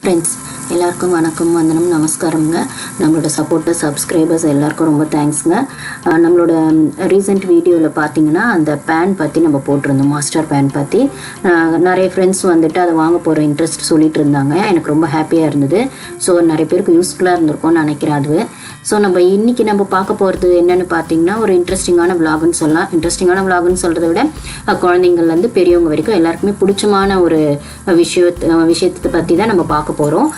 Friends எல்லாருக்கும் வணக்கம், வந்தனம், நமஸ்காரங்க. நம்மளோட சப்போர்ட்டர் சப்ஸ்கிரைபர்ஸ் எல்லாருக்கும் ரொம்ப தேங்க்ஸுங்க. நம்மளோட ரீசெண்ட் வீடியோவில் பார்த்தீங்கன்னா அந்த பேன் பற்றி நம்ம போட்டிருந்தோம், மாஸ்டர் பேன் பற்றி. நிறைய ஃப்ரெண்ட்ஸ் வந்துட்டு அதை வாங்க போகிற இன்ட்ரெஸ்ட் சொல்லிட்டு இருந்தாங்க. எனக்கு ரொம்ப ஹாப்பியாக இருந்தது. ஸோ நிறைய பேருக்கு யூஸ்ஃபுல்லாக இருந்திருக்கும்னு நினைக்கிறேன் அது. ஸோ நம்ம இன்றைக்கி நம்ம பார்க்க போகிறது என்னென்னு பார்த்தீங்கன்னா ஒரு இன்ட்ரெஸ்டிங்கான விலாகுன்னு சொல்லலாம். இன்ட்ரெஸ்டிங்கான விலாகுன்னு சொல்கிறத விட குழந்தைங்கள்லேருந்து பெரியவங்க வரைக்கும் எல்லாருக்குமே பிடிச்சமான ஒரு விஷயத்தை பற்றி தான் நம்ம பார்க்க போகிறோம்.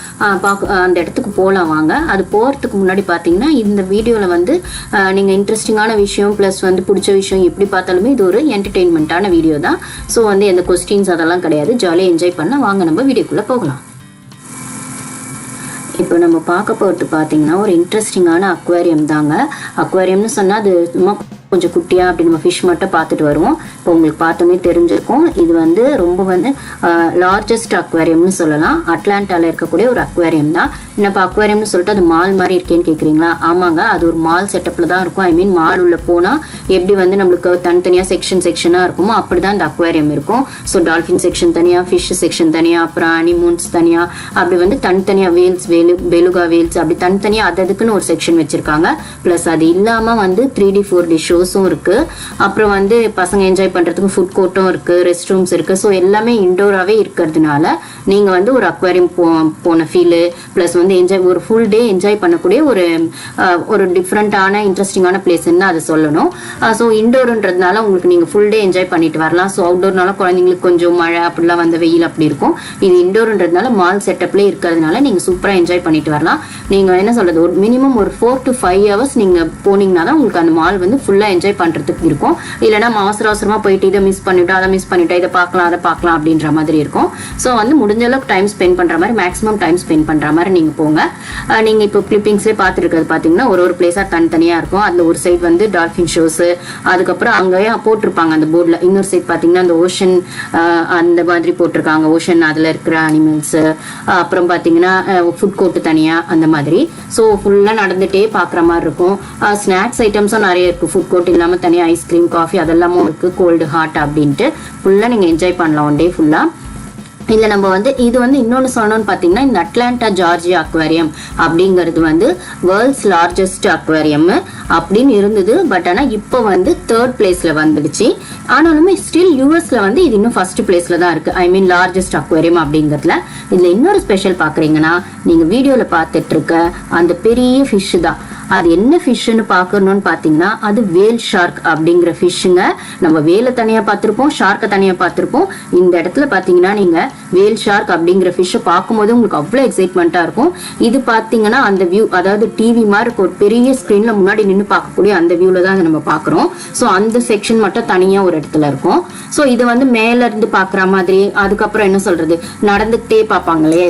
அந்த இடத்துக்கு போகலாம் வாங்க. அது போகிறதுக்கு முன்னாடி பார்த்தீங்கன்னா இந்த வீடியோவில் வந்து நீங்கள் இன்ட்ரெஸ்டிங்கான விஷயம் ப்ளஸ் வந்து பிடிச்ச விஷயம் எப்படி பார்த்தாலுமே இது ஒரு என்டர்டெயின்மெண்ட்டான வீடியோ தான். ஸோ வந்து எந்த கொஸ்டின்ஸ் அதெல்லாம் கிடையாது, ஜாலியாக என்ஜாய் பண்ண வாங்க நம்ம வீடியோக்குள்ளே போகலாம். இப்போ நம்ம பார்க்க போகிறது பார்த்தீங்கன்னா ஒரு இன்ட்ரெஸ்டிங்கான அக்வேரியம் தாங்க. அக்வேரியம்னு சொன்னால் அது சும்மா கொஞ்சம் குட்டியாக அப்படி நம்ம ஃபிஷ் மட்டும் பார்த்துட்டு வருவோம். இப்போ உங்களுக்கு பார்த்தோமே தெரிஞ்சிருக்கும். இது வந்து ரொம்ப வந்து லார்ஜஸ்ட் அக்வேரியம்னு சொல்லலாம். அட்லாண்டாவில் இருக்கக்கூடிய ஒரு அக்வேரியம் தான். இப்போ அக்வேரியம்னு சொல்லிட்டு அது மால் மாதிரி இருக்கேன்னு கேட்குறீங்களா? ஆமாங்க, அது ஒரு மால் செட்டப்பில் தான் இருக்கும். ஐ மீன் மால் உள்ள போனால் எப்படி வந்து நம்மளுக்கு தனித்தனியாக செக்ஷனாக இருக்குமோ அப்படி தான் இந்த அக்வேரியம் இருக்கும். ஸோ டால்ஃபின் செக்ஷன் தனியாக, ஃபிஷ் செக்ஷன் தனியாக, அப்புறம் அனிமோன்ஸ் தனியாக, அப்படி வந்து தனித்தனியாக வேல்ஸ், பெலுகா வேல்ஸ் அப்படி தனித்தனியாக அதுக்குன்னு ஒரு செக்ஷன் வச்சுருக்காங்க. ப்ளஸ் அது இல்லாமல் வந்து 3D 4D ஷோஸும் இருக்குது. அப்புறம் வந்து பசங்க என்ஜாய் பண்ணுறதுக்கு ஃபுட் கோர்ட்டும் இருக்குது, ரெஸ்ட் ரூம்ஸ் இருக்குது. ஸோ எல்லாமே இன்டோராகவே இருக்கிறதுனால நீங்கள் வந்து ஒரு அக்வேரியம் போன ஃபீலு ப்ளஸ் வந்து ஒரு ஃபுல் டே என்ஜாய் பண்ணக்கூடிய ஒரு டிஃப்ரெண்ட்டான இன்ட்ரெஸ்டிங்கான பிளேஸ்ன்னு தான் அதை சொல்லணும். ஸோ இன்டோர்ன்றதுனால உங்களுக்கு நீங்கள் ஃபுல் டே என்ஜாய் பண்ணிட்டு வரலாம். ஸோ அவுட்டோர்னால குழந்தைங்களுக்கு கொஞ்சம் மழை அப்படிலாம் வந்த வெயில் அப்படி இருக்கும். இது இன்டோர்ன்றதுனால மால் செட்டப்லேயே இருக்கிறதுனால நீங்கள் சூப்பராக என்ஜாய் பண்ணிட்டு வரலாம். நீங்கள் என்ன சொல்கிறது, ஒரு மினிமம் ஒரு 4 to 5 hours நீங்கள் போனீங்கன்னா தான் உங்களுக்கு அந்த மால் வந்து ஃபுல்லாக என்ஜாய் பண்ணுறதுக்கு இருக்கும். இல்லைனா அவசரமாக போயிட்டு இதை மிஸ் பண்ணிவிட்டோம், அதை மிஸ் பண்ணிவிட்டோம், இதை பார்க்கலாம் அதை பார்க்கலாம் அப்படின்ற மாதிரி இருக்கும். ஸோ வந்து முடிஞ்ச அளவுக்கு டைம் ஸ்பெண்ட் பண்ணுற மாதிரி, மேக்ஸிமம் டைம் ஸ்பெண்ட் பண்ணுற மாதிரி நீங்கள் போங்க. நீங்கள் இப்போ கிளிப்பிங்ஸ்லேயே பார்த்துருக்கிறது பார்த்தீங்கன்னா ஒரு பிளேஸாக தனித்தனியாக இருக்கும். அதில் ஒரு சைட் வந்து டால்ஃபின் ஷோஸு, அதுக்கப்புறம் அங்கேயே போட்டிருப்பாங்க அந்த போர்டில். இன்னொரு சைட் பார்த்தீங்கன்னா அந்த ஓஷன் அந்த மாதிரி போட்டிருக்காங்க, ஓஷன் அதில் இருக்கிற அனிமல்ஸு. அப்புறம் பார்த்தீங்கன்னா ஃபுட் கோர்ட்டு தனியாக அந்த மாதிரி. ஸோ ஃபுல்லாக நடந்துகிட்டே பார்க்குற மாதிரி இருக்கும். ஸ்நாக்ஸ் ஐட்டம்ஸும் நிறைய இருக்குது. ஃபுட் கோர்ட் இல்லாமல் தனியாக ஐஸ்கிரீம், காஃபி அதெல்லாமும் இருக்குது, கோல்டு ஹாட் அப்படின்ட்டு ஃபுல்லாக நீங்கள் என்ஜாய் பண்ணலாம் ஒன் டே ஃபுல்லாக. இல்லை நம்ம வந்து இது வந்து இன்னொன்று சொல்லணும்னு பார்த்தீங்கன்னா இந்த அட்லாண்டா ஜார்ஜியா அக்வேரியம் அப்படிங்கிறது வந்து வேர்ல்ட்ஸ் லார்ஜஸ்ட் அக்வேரியம் அப்படின்னு இருந்தது. பட் ஆனால் இப்போ வந்து 3rd பிளேஸில் வந்துடுச்சு. ஆனாலுமே ஸ்டில் யூஎஸ்ல வந்து இது இன்னும் 1st பிளேஸில் தான் இருக்குது. ஐ மீன் லார்ஜஸ்ட் அக்வேரியம் அப்படிங்கிறதுல. இதில் இன்னொரு ஸ்பெஷல் பார்க்குறீங்கன்னா நீங்கள் வீடியோவில் பார்த்துட்டு இருக்க அந்த பெரிய ஃபிஷ் தான். அது என்ன ஃபிஷ்ஷுன்னு பார்க்கணும்னு பார்த்தீங்கன்னா அது வேல் ஷார்க் அப்படிங்கிற ஃபிஷ்ஷுங்க. நம்ம வேலை தனியாக பார்த்துருப்போம், ஷார்க்கை தனியாக பார்த்துருப்போம். இந்த இடத்துல பார்த்தீங்கன்னா நீங்கள் வேல் ஷார்க் அப்படிங்கிற ஃபிஷ்ஷை பார்க்கும்போது உங்களுக்கு அவ்வளோ எக்ஸைட்மெண்ட்டாக இருக்கும். இது பார்த்தீங்கன்னா அந்த வியூ, அதாவது டிவி மாதிரி ஒரு பெரிய ஸ்க்ரீனில் முன்னாடி நின்று பார்க்கக்கூடிய அந்த வியூவில் தான் நம்ம பார்க்குறோம். ஸோ அந்த செக்ஷன் மட்டும் தனியாக ஒரு இடத்துல இருக்கும். ஸோ இது வந்து மேலேருந்து பார்க்குற மாதிரி. அதுக்கப்புறம் என்ன சொல்கிறது, நடந்துகிட்டே பார்ப்பாங்க இல்லையா,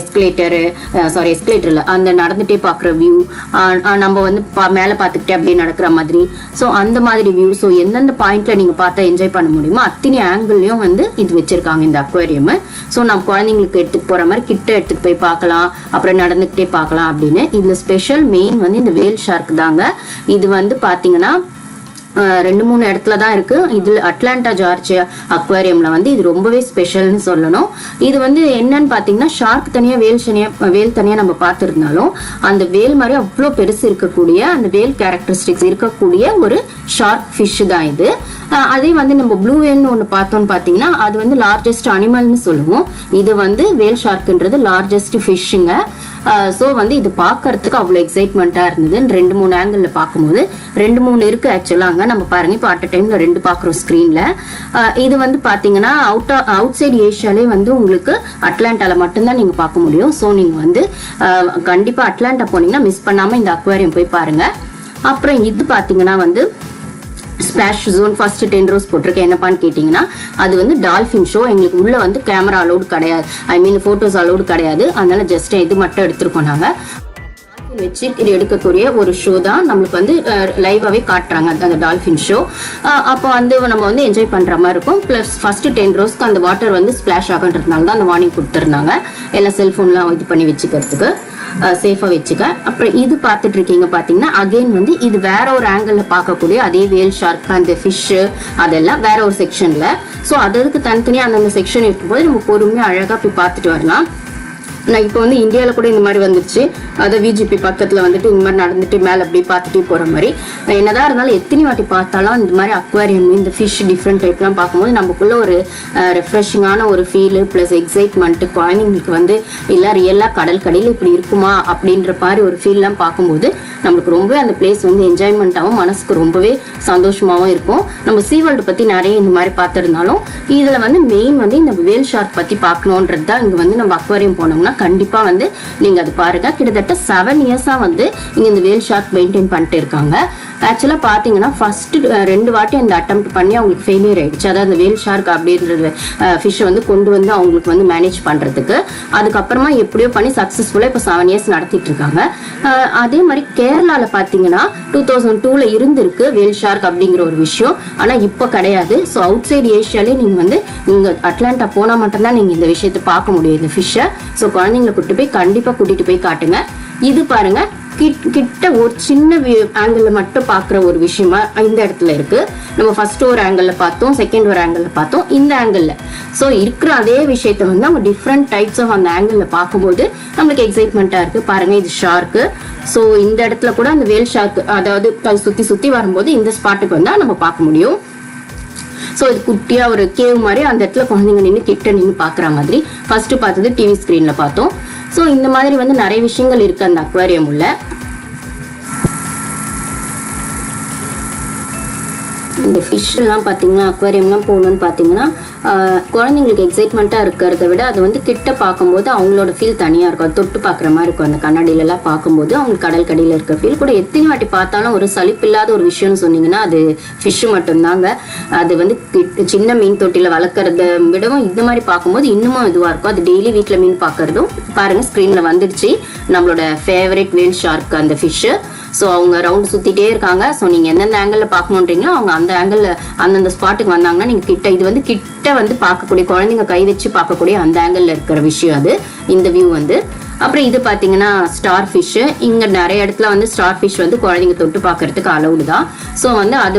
எஸ்கலேட்டரில் அந்த நடந்துகிட்டே பார்க்குற வியூ, நம்ம வந்து மேலே பார்த்துக்கிட்டே அப்படியே நடக்கிற மாதிரி. ஸோ அந்த மாதிரி வியூ. ஸோ எந்தெந்த பாயிண்ட்ல நீங்கள் பார்த்தா என்ஜாய் பண்ண முடியுமோ அத்தனை ஆங்கிள்லையும் வந்து இது வச்சிருக்காங்க இந்த அக்வேரியம். ஸோ நம்ம குழந்தைங்களுக்கு எடுத்துட்டு போற மாதிரி கிட்ட எடுத்துட்டு போய் பார்க்கலாம், அப்புறம் நடந்துக்கிட்டே பார்க்கலாம் அப்படின்னு. இதுல ஸ்பெஷல் மெயின் வந்து இந்த வேல் ஷார்க் தாங்க. இது வந்து பார்த்தீங்கன்னா 2-3 இடத்துல தான் இருக்கு. இதுல அட்லாண்டா ஜார்ஜியா அக்வேரியம்ல வந்து இது ரொம்பவே ஸ்பெஷல்னு சொல்லணும். இது வந்து என்னன்னு பாத்தீங்கன்னா ஷார்க் தனியா வேல் தனியா நம்ம பார்த்திருந்தாலும் அந்த வேல் மாதிரி அவ்வளோ பெருசு இருக்கக்கூடிய அந்த வேல் கேரக்டரிஸ்டிக்ஸ் இருக்கக்கூடிய ஒரு ஷார்க் ஃபிஷ் தான் இது. அதே வந்து நம்ம ப்ளூ வேல்னு ஒன்று பார்த்தோம்னு பார்த்தீங்கன்னா அது வந்து லார்ஜஸ்ட் அனிமல்னு சொல்லுவோம். இது வந்து வேல் ஷார்க்ன்றது லார்ஜஸ்ட் ஃபிஷ்ஷுங்க. ஸோ வந்து இது பார்க்கறதுக்கு அவ்வளோ எக்ஸைட்மெண்ட்டாக இருந்தது. 2-3 ஆங்கிளில் பார்க்கும்போது 2-3 இருக்குது ஆக்சுவலாங்க. நம்ம பாருங்க இப்போ அட் அ டைமில் 2 பார்க்குறோம் ஸ்க்ரீனில். இது வந்து பார்த்தீங்கன்னா அவுட் சைட் ஏஷியாலே வந்து உங்களுக்கு அட்லாண்டாவில் மட்டும்தான் நீங்கள் பார்க்க முடியும். ஸோ நீங்கள் வந்து கண்டிப்பாக அட்லாண்டா போனீங்கன்னா மிஸ் பண்ணாமல் இந்த அக்வேரியம் போய் பாருங்கள். அப்புறம் இது பார்த்தீங்கன்னா வந்து ஸ்பிளாஷ் ஜோன் ஃபர்ஸ்ட் 10 rows போட்டிருக்கேன். என்னப்பான்னு கேட்டிங்கன்னா அது வந்து டால்ஃபின் ஷோ. எங்களுக்கு உள்ள வந்து கேமரா அலோடு கிடையாது, ஐ மீன் ஃபோட்டோஸ் அலோடு கிடையாது. அதனால ஜஸ்ட் இது மட்டும் எடுத்துருக்கோம் நாங்கள். வச்சு இது எடுக்கக்கூடிய ஒரு ஷோ தான் நம்மளுக்கு வந்து லைவாகவே காட்டுறாங்க அந்த டால்ஃபின் ஷோ. அப்போ வந்து நம்ம வந்து என்ஜாய் பண்ணுற மாதிரி இருக்கும். ப்ளஸ் ஃபர்ஸ்ட் 10 rowsக்கு அந்த வாட்டர் வந்து ஸ்பிளாஷ் ஆகுன்றதுனால தான் அந்த வார்னிங் கொடுத்துருந்தாங்க. எல்லாம் செல்ஃபோன்லாம் இது பண்ணி வச்சுக்கிறதுக்கு சேஃபாக வச்சுக்க. அப்புறம் இது பார்த்துட்டு இருக்கீங்க பார்த்தீங்கன்னா அகெயின் வந்து இது வேற ஒரு ஆங்கிளில் பார்க்கக்கூடிய அதே வேல் ஷார்க் அந்த ஃபிஷ்ஷு அதெல்லாம் வேற ஒரு செக்ஷனில். ஸோ அதுக்கு தனித்தனியாக அந்தந்த செக்ஷன் இருக்கும்போது நம்ம பொறுமையாக அழகாக போய் பார்த்துட்டு வரலாம். நான் இப்போ வந்து இந்தியாவில் கூட இந்த மாதிரி வந்துருச்சு. அதை விஜிபி பக்கத்தில் வந்துட்டு இந்த மாதிரி நடந்துட்டு மேலே அப்படியே பார்த்துட்டே போகிற மாதிரி. என்னதான் இருந்தாலும் எத்தனை வாட்டி பார்த்தாலும் இந்த மாதிரி அக்வாரியம் இந்த ஃபிஷ் டிஃப்ரெண்ட் டைப்லாம் பார்க்கும்போது நமக்குள்ள ஒரு ரெஃப்ரெஷிங்கான ஒரு ஃபீலு ப்ளஸ் எக்ஸைட்மெண்ட்டு, குழந்தைங்களுக்கு வந்து இல்லை ரியலாக கடல் இப்படி இருக்குமா அப்படின்ற மாதிரி ஒரு ஃபீல்லாம் பார்க்கும்போது நம்மளுக்கு ரொம்பவே அந்த பிளேஸ் வந்து என்ஜாய்மெண்ட்டாகவும் மனசுக்கு ரொம்பவே சந்தோஷமாகவும் இருக்கும். நம்ம சீ வேர்ல்டு பற்றி நிறைய இந்த மாதிரி பார்த்துருந்தாலும் இதில் வந்து மெயின் வந்து இந்த வேல் ஷார்க் பற்றி பார்க்கணுன்றது தான். இங்கே வந்து நம்ம அக்வாரியம் போனோம்னா கண்டிப்பா வந்து நீங்க அது பாருங்க. கிட்டத்தட்ட 7 இயர்ஸா வந்து இங்க இந்த வேல் ஷார்க் மெயின்டைன் பண்ணிட்டு இருக்காங்க. ஆக்சுவலா பாத்தீங்கன்னா ஃபர்ஸ்ட் 2 வாட்டி அந்த அட்டெம்ப்ட் பண்ணி அவங்களுக்கு ஃபெயிலியர் ஆயிடுச்சு. அதாவது அந்த வேல் ஷார்க் அப்படின்றது ஃபிஷ் வந்து கொண்டு வந்து அவங்களுக்கு வந்து மேனேஜ் பண்றதுக்கு. அதுக்கப்புறமா எப்படியோ பண்ணி சக்சஸ்ஃபுல்லா இப்போ 7 இயர்ஸ் நடத்திட்டு இருக்காங்க. அதே மாதிரி கேரளால பாத்தீங்கன்னா 2002ல இருந்திருக்கு வேல் ஷார்க் அப்படிங்கிற ஒரு விஷயம். ஆனா இப்போ கிடையாது. ஸோ அவுட் சைடு ஏஷியாலே நீங்க வந்து நீங்க அட்லாண்டா போனா மட்டும்தான் நீங்க இந்த விஷயத்தை பார்க்க முடியும் இந்த ஃபிஷ்ஷை. ஸோ குழந்தைங்களை கூட்டிட்டு போய் கண்டிப்பா கூட்டிட்டு போய் காட்டுங்க. இது பாருங்க கிட்ட ஒரு சின்ன ஆங்கிள் மட்டும் பாக்குற ஒரு விஷயமா இந்த இடத்துல இருக்கு. நம்ம ஃபர்ஸ்ட் ஒரு ஆங்கிள் பார்த்தோம், செகண்ட் ஒரு ஆங்கிள் பார்த்தோம், இந்த ஆங்கிள். ஸோ இருக்கிற அதே விஷயத்த வந்து அவங்க டிஃப்ரெண்ட் டைப்ஸ் ஆஃப் அந்த ஆங்கிள் பார்க்கும்போது நம்மளுக்கு எக்ஸைட்மெண்டா இருக்கு. பாருங்க இது ஷார்க்கு. ஸோ இந்த இடத்துல கூட அந்த வேல் ஷார்க் அதாவது சுத்தி வரும்போது இந்த ஸ்பாட்டுக்கு வந்தா நம்ம பார்க்க முடியும். ஸோ இது குட்டியா ஒரு கேவ் மாதிரி அந்த இடத்துல குழந்தைங்க நின்று கிட்ட நின்று பாக்குற மாதிரி ஃபர்ஸ்ட் பார்த்தது டிவி ஸ்கிரீன்ல பார்த்தோம். ஸோ இந்த மாதிரி வந்து நிறைய விஷயங்கள் இருக்கு அந்த அக்வாரியம் உள்ள. இந்த ஃபிஷ் எல்லாம் பார்த்தீங்கன்னா அக்வாரியம்லாம் போகணும்னு பார்த்தீங்கன்னா குழந்தைங்களுக்கு எக்ஸைட்மெண்ட்டாக இருக்கிறத விட அது வந்து கிட்ட பார்க்கும்போது அவங்களோட ஃபீல் தனியாக இருக்கும். அது தொட்டு பார்க்குற மாதிரி இருக்கும். அந்த கண்ணாடியிலலாம் பார்க்கும்போது அவங்களுக்கு கடல் கடியில் இருக்க ஃபீல் கூட எத்தனை வாட்டி பார்த்தாலும் ஒரு சலிப்பில்லாத ஒரு விஷயம்னு சொன்னீங்கன்னா அது ஃபிஷ்ஷு மட்டும்தாங்க. அது வந்து சின்ன மீன் தொட்டியில் வளர்க்குறத விடவும் இந்த மாதிரி பார்க்கும்போது இன்னமும் இதுவாக இருக்கும். அது டெய்லி வீட்டில் மீன் பார்க்குறதும் பாருங்கள் ஸ்க்ரீனில் வந்துடுச்சு நம்மளோட ஃபேவரட் வேல் ஷார்க் அந்த ஃபிஷ்ஷு. ஸோ அவங்க ரவுண்ட் சுற்றிட்டே இருக்காங்க. ஸோ நீங்கள் எந்தெந்த ஆங்கிளில் பார்க்கணுன்றீங்களோ அவங்க அந்த ஆங்கிளில் அந்தந்த ஸ்பாட்டுக்கு வந்தாங்கன்னா நீங்கள் கிட்ட இது வந்து கிட்ட வந்து பார்க்கக்கூடிய குழந்தைங்க கை வச்சு பார்க்கக்கூடிய அந்த ஆங்கிளில் இருக்கிற விஷயம் அது இந்த வியூ வந்து. அப்புறம் இது பார்த்தீங்கன்னா ஸ்டார் ஃபிஷ்ஷு. இங்கே நிறைய இடத்துல வந்து ஸ்டார் ஃபிஷ் வந்து குழந்தைங்க தொட்டு பார்க்கறதுக்கு அலவுடு தான். ஸோ வந்து அது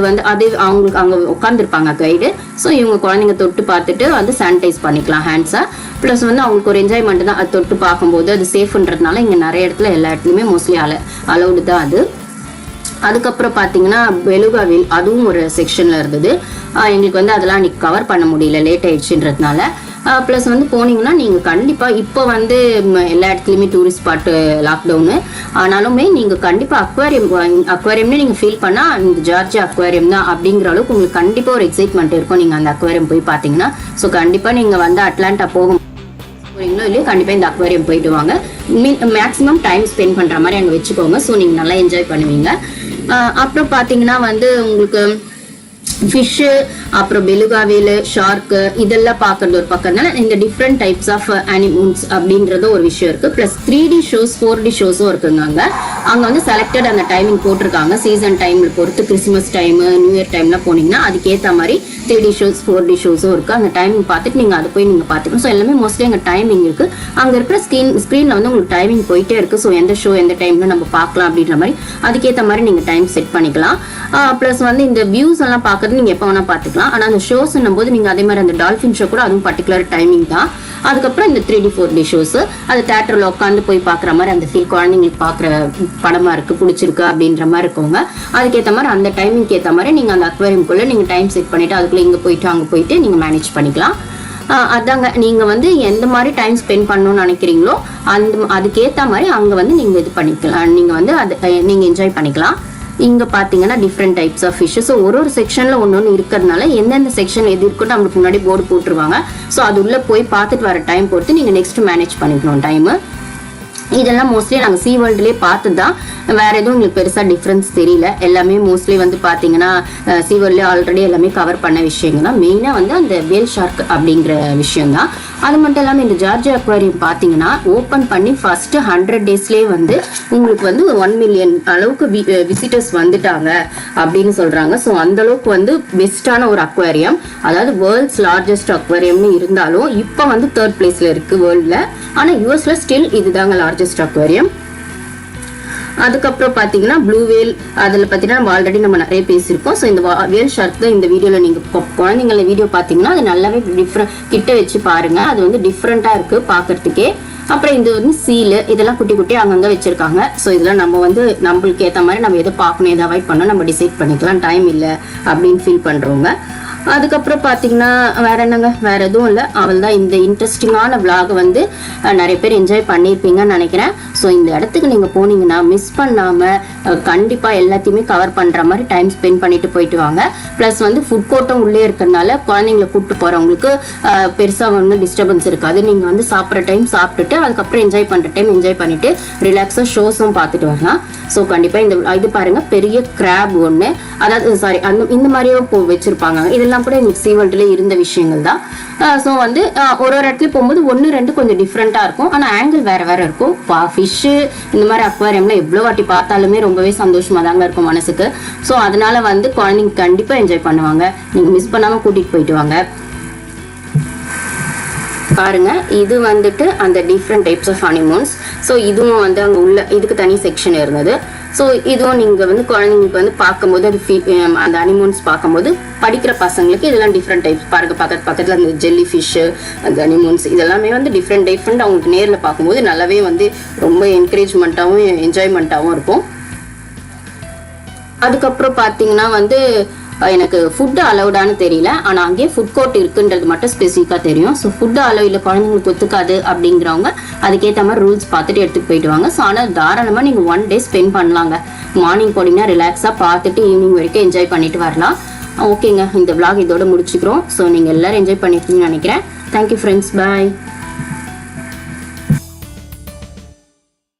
அவங்களுக்கு அங்கே உட்காந்துருப்பாங்க கைடு. ஸோ இவங்க குழந்தைங்க தொட்டு பார்த்துட்டு வந்து சானிடைஸ் பண்ணிக்கலாம் ஹேண்ட்ஸை. ப்ளஸ் வந்து அவங்களுக்கு ஒரு என்ஜாய்மெண்ட் தான் அது தொட்டு பார்க்கும்போது. அது சேஃப்ன்றதுனால இங்கே நிறைய இடத்துல எல்லா இடத்துலையுமே மோஸ்ட்லி அலவுடு தான் அது. அதுக்கப்புறம் பார்த்தீங்கன்னா பெலுகா வேல் அதுவும் ஒரு செக்ஷனில் இருந்தது. எங்களுக்கு வந்து அதெல்லாம் அன்றைக்கி கவர் பண்ண முடியல லேட் ஆயிடுச்சுன்றதுனால. ப்ளஸ் வந்து போனீங்கன்னா நீங்கள் கண்டிப்பாக இப்போ வந்து எல்லா இடத்துலையுமே டூரிஸ்ட் ஸ்பாட்டு லாக்டவுனு ஆனாலுமே நீங்கள் கண்டிப்பாக அக்வாரியம்னே நீங்கள் ஃபீல் பண்ணால் இந்த ஜார்ஜியா அக்வாரியம் தான் அப்படிங்கிற அளவுக்கு உங்களுக்கு கண்டிப்பாக ஒரு எக்ஸைட்மெண்ட் இருக்கும் நீங்கள் அந்த அக்வாரியம் போய் பார்த்தீங்கன்னா. ஸோ கண்டிப்பாக நீங்கள் வந்து அட்லாண்டா போகும் போறீங்களோ இல்லையோ கண்டிப்பாக இந்த அக்வாரியம் போயிட்டு வாங்க. மேக்ஸிமம் டைம் ஸ்பெண்ட் பண்ணுற மாதிரி அங்கே வச்சுக்கோங்க. ஸோ நீங்கள் நல்லா என்ஜாய் பண்ணுவீங்க. அப்புறம் பார்த்தீங்கன்னா வந்து உங்களுக்கு ஃபிஷ்ஷு அப்புறம் பெலுகா வேலு ஷார்க்கு இதெல்லாம் பார்க்கறது ஒரு பக்கம்னால இந்த டிஃப்ரெண்ட் டைப்ஸ் ஆஃப் அனிமல்ஸ் அப்படின்றது ஒரு விஷயம் இருக்கு. பிளஸ் 3D ஷோஸ் 4D ஷோஸும் இருக்குங்க. அங்கே வந்து செலக்டட் அந்த டைமிங் போட்டிருக்காங்க. சீசன் டைம்ல பொறுத்து கிறிஸ்மஸ் டைம் நியூ இயர் டைம்லாம் போனீங்கன்னா அதுக்கேற்ற மாதிரி 3D ஷோஸ் 4D ஷோஸும் இருக்கு. அந்த டைமிங் பார்த்துட்டு நீங்கள் அதை போய் நீங்கள் பார்த்துக்கணும். ஸோ எல்லாமே மோஸ்ட்லி அங்கே டைமிங் இருக்கு. அங்கே இருக்கிற ஸ்க்ரீனில் வந்து உங்களுக்கு டைமிங் போயிட்டே இருக்கு. ஸோ எந்த ஷோ எந்த டைம்ல நம்ம பார்க்கலாம் அப்படின்ற மாதிரி அதுக்கேற்ற மாதிரி நீங்கள் டைம் செட் பண்ணிக்கலாம். ப்ளஸ் வந்து இந்த வியூஸ் எல்லாம் பார்க்கறது நீங்கள் எப்போ வேணா பார்த்துக்கலாம். ஆனால் அந்த ஷோஸ்ன்னும் போது நீங்கள் அதே மாதிரி அந்த டால்ஃபின் ஷோ கூட அதுவும் பர்டிகுலர் டைமிங் தான். அதுக்கப்புறம் இந்த 3D 4D ஷோஸ் அது தேட்டரில் உட்காந்து போய் பார்க்குற மாதிரி அந்த ஃபீல் குழந்தைங்களுக்கு பார்க்குற படமாக இருக்குது பிடிச்சிருக்கு அப்படின்ற மாதிரி இருக்கவங்க அதுக்கேற்ற மாதிரி அந்த டைமிங்க்கு ஏற்ற மாதிரி நீங்கள் அந்த அக்வாரியம்குள்ளே நீங்கள் டைம் செட் பண்ணிவிட்டு அதுக்குள்ளே இங்கே போயிட்டு அங்கே போயிட்டு நீங்கள் மேனேஜ் பண்ணிக்கலாம். அதாங்க நீங்கள் வந்து எந்த மாதிரி டைம் ஸ்பெண்ட் பண்ணணும்னு நினைக்கிறீங்களோ அதுக்கேற்ற மாதிரி அங்கே வந்து நீங்கள் இது பண்ணிக்கலாம். நீங்கள் வந்து அதை நீங்கள் என்ஜாய் பண்ணிக்கலாம். இங்கே பார்த்தீங்கன்னா different types of fishes. So ஒரு செக்ஷனில் ஒன்று இருக்கிறதுனால எந்தெந்த செக்ஷன் எது இருக்குன்னு நம்மளுக்கு முன்னாடி போர்டு போட்டுருவாங்க. ஸோ அது உள்ளே போய் பார்த்துட்டு வர டைம் பொறுத்து நீங்கள் நெக்ஸ்ட் மேனேஜ் பண்ணிக்கணும் டைமு. இதெல்லாம் மோஸ்ட்லி நாங்கள் சீ வேர்ல்டுலேயே பார்த்து தான் வேற எதுவும் உங்களுக்கு பெருசாக டிஃப்ரென்ஸ் தெரியல. எல்லாமே மோஸ்ட்லி வந்து பார்த்தீங்கன்னா சீ வேர்ல்ட்லேயே ஆல்ரெடி எல்லாமே கவர் பண்ண விஷயங்கள் தான். மெயினாக வந்து அந்த வேல் ஷார்க் அப்படிங்கிற விஷயம் தான். அது மட்டும் இல்லாமல் இந்த ஜார்ஜியா அக்வாரியம் பார்த்தீங்கன்னா ஓப்பன் பண்ணி ஃபர்ஸ்ட் 100 டேஸ்லேயே வந்து உங்களுக்கு வந்து 1 மில்லியன் அளவுக்கு விசிட்டர்ஸ் வந்துட்டாங்க அப்படின்னு சொல்றாங்க. ஸோ அந்த அளவுக்கு வந்து பெஸ்டான ஒரு அக்வாரியம். அதாவது வேர்ல்ட்ஸ் லார்ஜஸ்ட் அக்வாரியம்னு இருந்தாலும் இப்போ வந்து 3rd பிளேஸ்ல இருக்கு வேர்ல்ட்ல. ஆனால் யூஎஸ்ல ஸ்டில் இதுதாங்க லார்ஜஸ்ட் அக்வாரியம். அதுக்கப்புறம் பார்த்தீங்கன்னா ப்ளூ வேல் அதில் பார்த்தீங்கன்னா நம்ம ஆல்ரெடி நம்ம நிறைய பேசியிருக்கோம். ஸோ இந்த வேல் ஷார்க் தான் இந்த வீடியோவில் நீங்கள் குழந்தைங்கள வீடியோ பார்த்தீங்கன்னா அது நல்லாவே டிஃப்ரெண்ட் கிட்ட வச்சு பாருங்க. அது வந்து டிஃப்ரெண்ட்டாக இருக்குது பார்க்கறதுக்கே. அப்புறம் இது வந்து சீலு, இதெல்லாம் குட்டி குட்டி அங்கங்க வச்சிருக்காங்க. ஸோ இதெல்லாம் நம்ம வந்து நம்மளுக்கு ஏற்ற மாதிரி நம்ம எதை பார்க்கணும் எதை அவாய்ட் பண்ணணும் நம்ம டிசைட் பண்ணிக்கலாம், டைம் இல்லை அப்படின்னு ஃபீல் பண்றவங்க. அதுக்கப்புறம் பார்த்தீங்கன்னா வேற என்னங்க, வேற எதுவும் இல்லை. அவள் தான் இந்த இன்ட்ரெஸ்டிங்கான விளாக் வந்து நிறைய பேர் என்ஜாய் பண்ணியிருப்பீங்கன்னு நினைக்கிறேன். ஸோ இந்த இடத்துக்கு நீங்கள் போனீங்கன்னா மிஸ் பண்ணாமல் கண்டிப்பாக எல்லாத்தையுமே கவர் பண்ணுற மாதிரி டைம் ஸ்பெண்ட் பண்ணிட்டு போயிட்டு வாங்க. ப்ளஸ் வந்து ஃபுட் கோர்ட்டும் உள்ளே இருக்கிறதுனால குழந்தைங்களை கூப்பிட்டு போகிறவங்களுக்கு பெருசாக வந்து டிஸ்டர்பன்ஸ் இருக்காது. நீங்கள் வந்து சாப்பிட்ற டைம் சாப்பிட்டுட்டு அதுக்கப்புறம் என்ஜாய் பண்ணுற டைம் என்ஜாய் பண்ணிட்டு ரிலாக்ஸாக ஷோஸும் பார்த்துட்டு வரலாம். ஸோ கண்டிப்பாக இந்த இது பாருங்க, பெரிய கிராப் ஒன்று, அதாவது சாரி இந்த மாதிரியே வச்சிருப்பாங்க. இதெல்லாம் கூட எங்களுக்கு சீவல்ட்ல இருந்த விஷயங்கள் தான். ஸோ வந்து ஒரு இடத்துல போகும்போது 1-2 கொஞ்சம் டிஃப்ரெண்டா இருக்கும், ஆனால் ஆங்கிள் வேற வேற இருக்கும். ஃபிஷ்ஷு இந்த மாதிரி அக்வாரியம்ல எவ்வளோ வாட்டி பார்த்தாலுமே ரொம்பவே சந்தோஷமா தாங்க இருக்கும் மனசுக்கு. ஸோ அதனால வந்து குழந்தைங்க கண்டிப்பா என்ஜாய் பண்ணுவாங்க. நீங்க மிஸ் பண்ணாம கூட்டிட்டு போயிட்டு வாங்க. பாருங்க, இது வந்துட்டு அந்த different types of honeymoons. So இதுவும் வந்து அங்கே உள்ள இதுக்கு தனி செக்ஷன் இருந்தது. ஸோ இதுவும் நீங்கள் வந்து குழந்தைங்களுக்கு வந்து பார்க்கும்போது அது அந்த ஹனிமூன்ஸ் பார்க்கும்போது படிக்கிற பசங்களுக்கு இதெல்லாம் டிஃப்ரெண்ட் டைப்ஸ் பாருங்க. பக்கத்தில் அந்த ஜெல்லி ஃபிஷ்ஷு, அந்த ஹனிமூன்ஸ் இதெல்லாமே வந்து டிஃப்ரெண்ட் அவங்களுக்கு நேரில் பார்க்கும்போது நல்லாவே வந்து ரொம்ப என்கரேஜ்மெண்ட்டாகவும் என்ஜாய்மெண்ட்டாகவும் இருக்கும். அதுக்கப்புறம் பார்த்தீங்கன்னா வந்து எனக்கு ஃபுட்டு அலௌடானு தெரியல, ஆனால் அங்கேயே ஃபுட் கோர்ட் இருக்குன்றது மட்டும் ஸ்பெசிஃபிக்காக தெரியும். ஸோ ஃபுட்டு அலோவ் இல்லை, குழந்தைங்களுக்கு ஒத்துக்காது அப்படிங்கிறவங்க அதுக்கேற்ற மாதிரி ரூல்ஸ் பார்த்துட்டு எடுத்துகிட்டு போயிட்டு வாங்க. ஸோ ஆனால் தாராளமாக நீங்கள் 1 டே ஸ்பெண்ட் பண்ணலாங்க. மார்னிங் போனீங்கன்னா ரிலாக்ஸாக பார்த்துட்டு ஈவினிங் வரைக்கும் என்ஜாய் பண்ணிட்டு வரலாம். ஓகேங்க, இந்த vlog இதோட முடிச்சுக்கிறோம். ஸோ நீங்கள் எல்லோரும் என்ஜாய் பண்ணிருக்கீங்கன்னு நினைக்கிறேன். தேங்க்யூ ஃப்ரெண்ட்ஸ், பாய்.